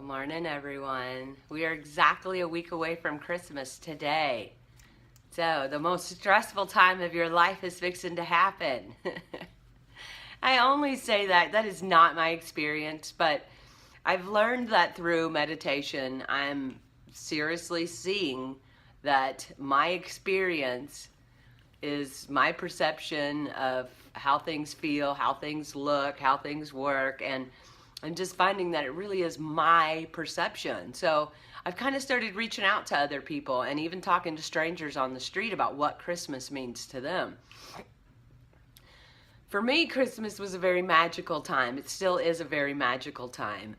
Good morning, everyone. We are exactly a week away from Christmas today. So, the most stressful time of your life is fixing to happen. I only say that, that is not my experience, but I've learned that through meditation, I'm seriously seeing that my experience is my perception of how things feel, how things look, how things work, and I'm just finding that it really is my perception. So I've kind of started reaching out to other people and even talking to strangers on the street about what Christmas means to them. For me, Christmas was a very magical time. It still is a very magical time.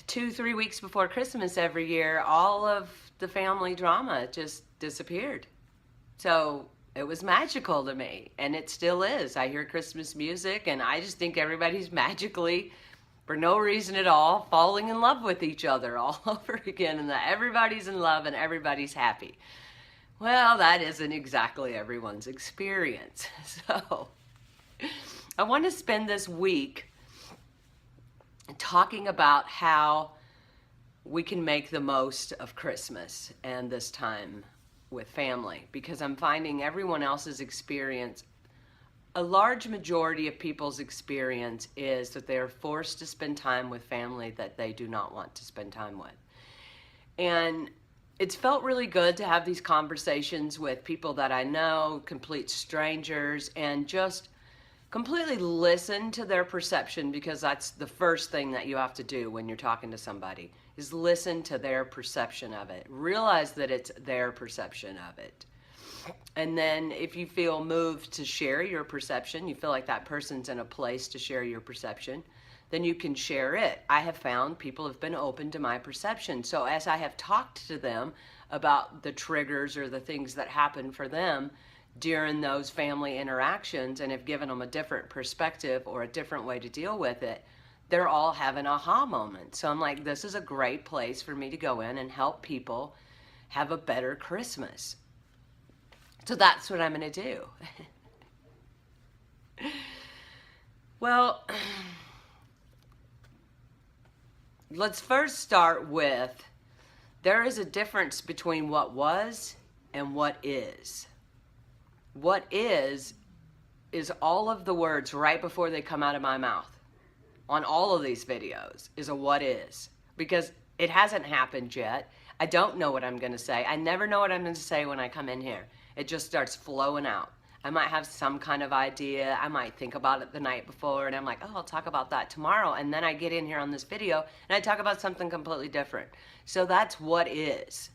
2-3 weeks before Christmas every year, all of the family drama just disappeared. So it was magical to me, and it still is. I hear Christmas music, and I just think everybody's magically, for no reason at all, falling in love with each other all over again, and that everybody's in love and everybody's happy. Well, that isn't exactly everyone's experience. So I want to spend this week talking about how we can make the most of Christmas and this time with family, because I'm finding everyone else's experience, a large majority of people's experience is that they're forced to spend time with family that they do not want to spend time with. And it's felt really good to have these conversations with people that I know, complete strangers, and just completely listen to their perception, because that's the first thing that you have to do when you're talking to somebody, is listen to their perception of it. Realize that it's their perception of it. And then if you feel moved to share your perception, you feel like that person's in a place to share your perception, then you can share it. I have found people have been open to my perception. So as I have talked to them about the triggers or the things that happen for them during those family interactions, and have given them a different perspective or a different way to deal with it, they're all having aha moments. So I'm like, this is a great place for me to go in and help people have a better Christmas. So that's what I'm going to do. Well, let's first start with, there is a difference between what was and what is. What is all of the words right before they come out of my mouth on all of these videos is a what is, because it hasn't happened yet. I don't know what I'm going to say. I never know what I'm going to say when I come in here. It just starts flowing out. I might have some kind of idea. I might think about it the night before, and I'm like, oh, I'll talk about that tomorrow. And then I get in here on this video and I talk about something completely different. So that's what is.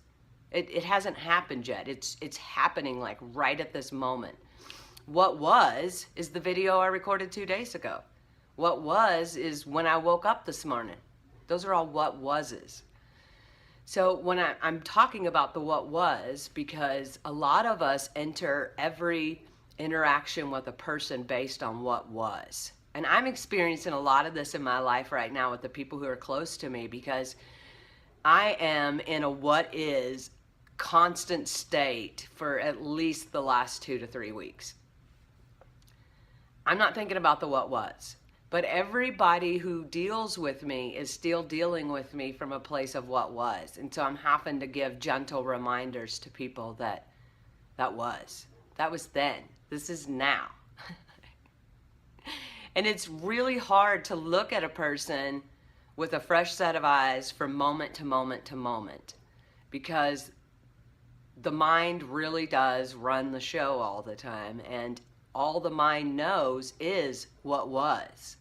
It hasn't happened yet. It's happening like right at this moment. What was is the video I recorded 2 days ago. What was is when I woke up this morning. Those are all what wases. So when I'm talking about the what was, because a lot of us enter every interaction with a person based on what was. And I'm experiencing a lot of this in my life right now with the people who are close to me, because I am in a what is constant state for at least the last 2 to 3 weeks. I'm not thinking about the what was. But everybody who deals with me is still dealing with me from a place of what was. And so I'm having to give gentle reminders to people that was then. This is now. And it's really hard to look at a person with a fresh set of eyes from moment to moment to moment, because the mind really does run the show all the time, and all the mind knows is what was.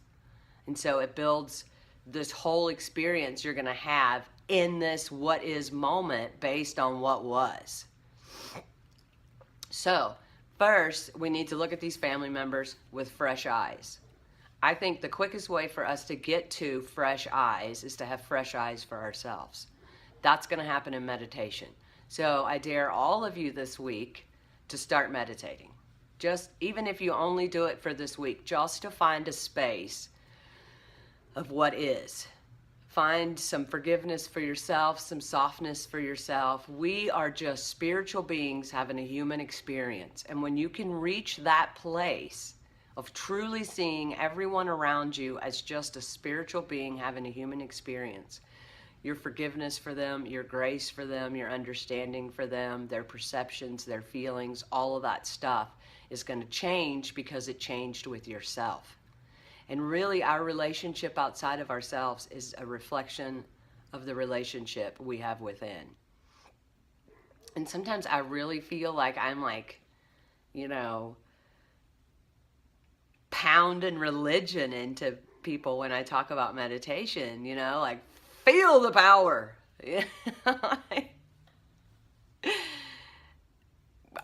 And so it builds this whole experience you're going to have in this what is moment based on what was. So first, we need to look at these family members with fresh eyes. I think the quickest way for us to get to fresh eyes is to have fresh eyes for ourselves. That's going to happen in meditation. So I dare all of you this week to start meditating. Just even if you only do it for this week, just to find a space of what is. Find some forgiveness for yourself, some softness for yourself. We are just spiritual beings having a human experience. And when you can reach that place, of truly seeing everyone around you as just a spiritual being having a human experience. Your forgiveness for them, your grace for them, your understanding for them, their perceptions, their feelings, all of that stuff is going to change because it changed with yourself. And really, our relationship outside of ourselves is a reflection of the relationship we have within. And sometimes I really feel like I'm like, pounding religion into people when I talk about meditation, like feel the power.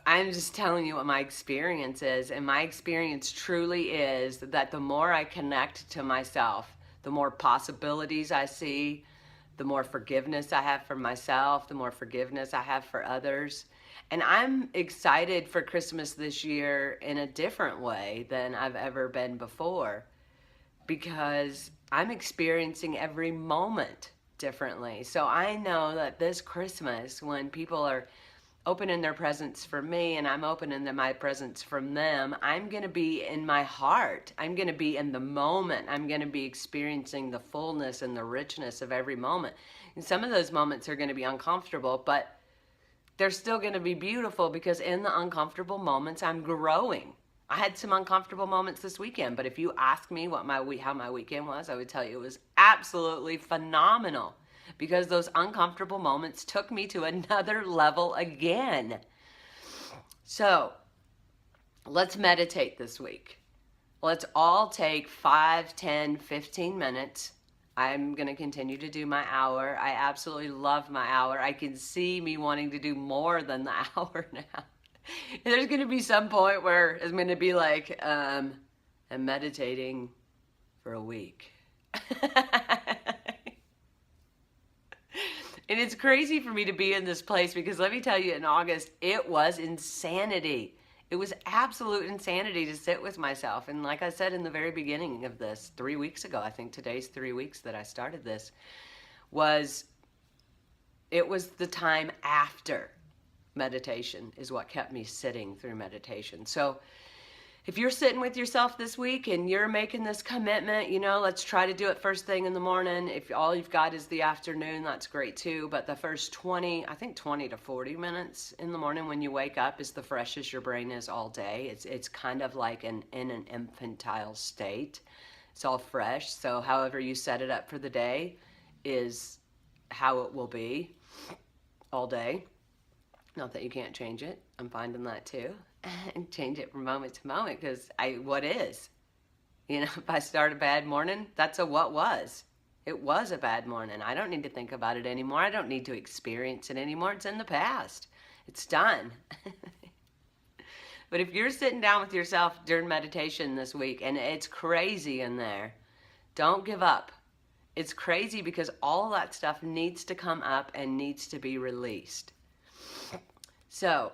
I'm just telling you what my experience is, and my experience truly is that the more I connect to myself, the more possibilities I see, the more forgiveness I have for myself, the more forgiveness I have for others. And I'm excited for Christmas this year in a different way than I've ever been before, because I'm experiencing every moment differently. So I know that this Christmas, when people are opening their presents for me and I'm opening my presents from them, I'm going to be in my heart. I'm going to be in the moment. I'm going to be experiencing the fullness and the richness of every moment. And some of those moments are going to be uncomfortable, but they're still going to be beautiful, because in the uncomfortable moments, I'm growing. I had some uncomfortable moments this weekend, but if you ask me how my weekend was, I would tell you it was absolutely phenomenal, because those uncomfortable moments took me to another level again. So let's meditate this week. Let's all take 5, 10, 15 minutes. I'm going to continue to do my hour. I absolutely love my hour. I can see me wanting to do more than the hour now. There's going to be some point where it's going to be like, I'm meditating for a week. And it's crazy for me to be in this place, because let me tell you, in August, it was insanity. It was absolute insanity to sit with myself. And like I said in the very beginning of this, 3 weeks ago, I think today's 3 weeks that I started this, it was the time after meditation is what kept me sitting through meditation. So if you're sitting with yourself this week and you're making this commitment, let's try to do it first thing in the morning. If all you've got is the afternoon, that's great too. But the first 20 to 40 minutes in the morning when you wake up is the freshest your brain is all day. It's kind of like in an infantile state. It's all fresh. So however you set it up for the day is how it will be all day. Not that you can't change it. I'm finding that too. And change it from moment to moment, because what is? If I start a bad morning, that's a what was. It was a bad morning. I don't need to think about it anymore. I don't need to experience it anymore. It's in the past. It's done. But if you're sitting down with yourself during meditation this week and it's crazy in there, don't give up. It's crazy because all that stuff needs to come up and needs to be released. So,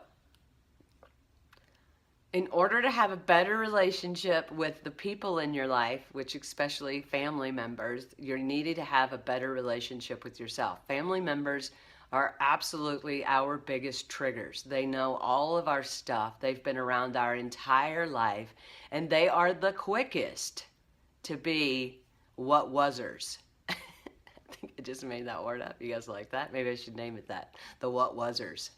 in order to have a better relationship with the people in your life, which especially family members, you're needed to have a better relationship with yourself. Family members are absolutely our biggest triggers. They know all of our stuff. They've been around our entire life, and they are the quickest to be what wasers. I think I just made that word up. You guys like that? Maybe I should name it that. The what wasers.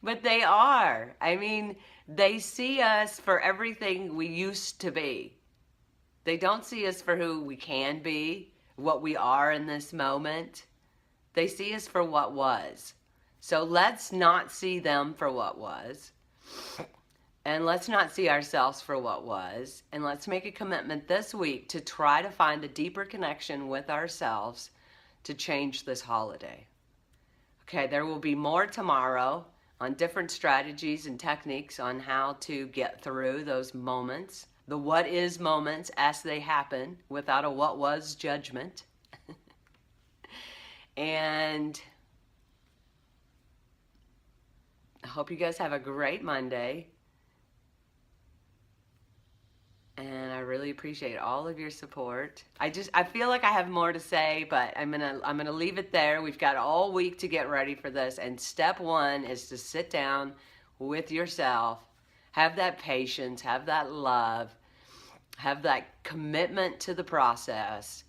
But they are. I mean, they see us for everything we used to be. They don't see us for who we can be, what we are in this moment. They see us for what was. So let's not see them for what was. And let's not see ourselves for what was. And let's make a commitment this week to try to find a deeper connection with ourselves to change this holiday. Okay, there will be more tomorrow on different strategies and techniques on how to get through those moments, the what is moments as they happen without a what was judgment. And I hope you guys have a great Monday. And I really appreciate all of your support. I feel like I have more to say, but I'm gonna leave it there. We've got all week to get ready for this, and step one is to sit down with yourself, have that patience, have that love, have that commitment to the process.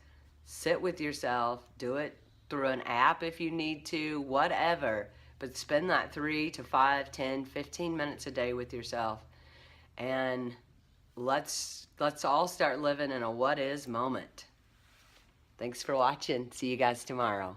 Sit with yourself, do it through an app if you need to, whatever. But spend that 3 to 5, 10, 15 minutes a day with yourself. And let's all start living in a what is moment. Thanks for watching. See you guys tomorrow.